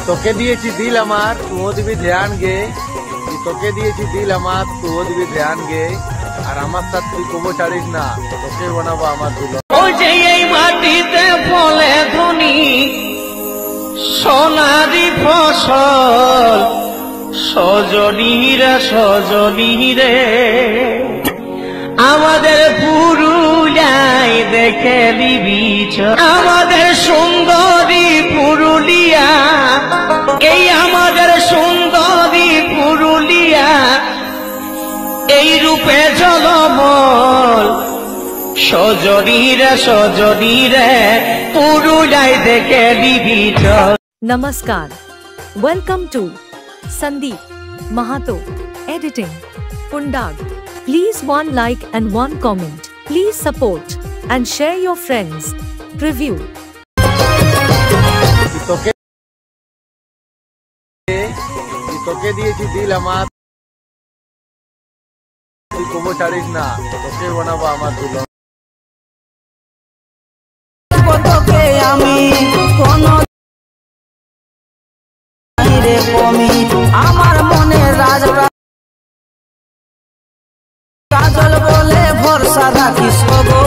তোকে দিয়েছি দিল আমার তুও দিবি ধ্যান গে, তোকে দিয়েছি দিল আমার তুও দিবি ধ্যান গে, আর আমার সাথে তুই কবো ছাড়িস না, তোকে বানাবো আমার দুলো। ওই যে এই মাটিতে ফলে ধনী সোনারি ফসল, সজনী রে সজনী রে আমাদের পুরুলিয়ায় দেখে দিবি, আমাদের সুন্দরী পুরুলিয়া, এই আমাদের সুন্দরী পুরুলিয়া, এই রূপে ঝলমল সজনী রে পুরুলিয়ায় দেখে দিবি। Namaskar. Welcome to Sandeep Mahato Editing Pundag. Please one like and one comment. Please support and share your friends. Preview. তোকে দিয়েছি দিল আমার তুই কবো ছাড়িস না, তোকে বানাবো আমার দুলো। তোকে আমি কোনো কমি আমার মনে রাজ কাজল বলে ভরসা রাখিস গো।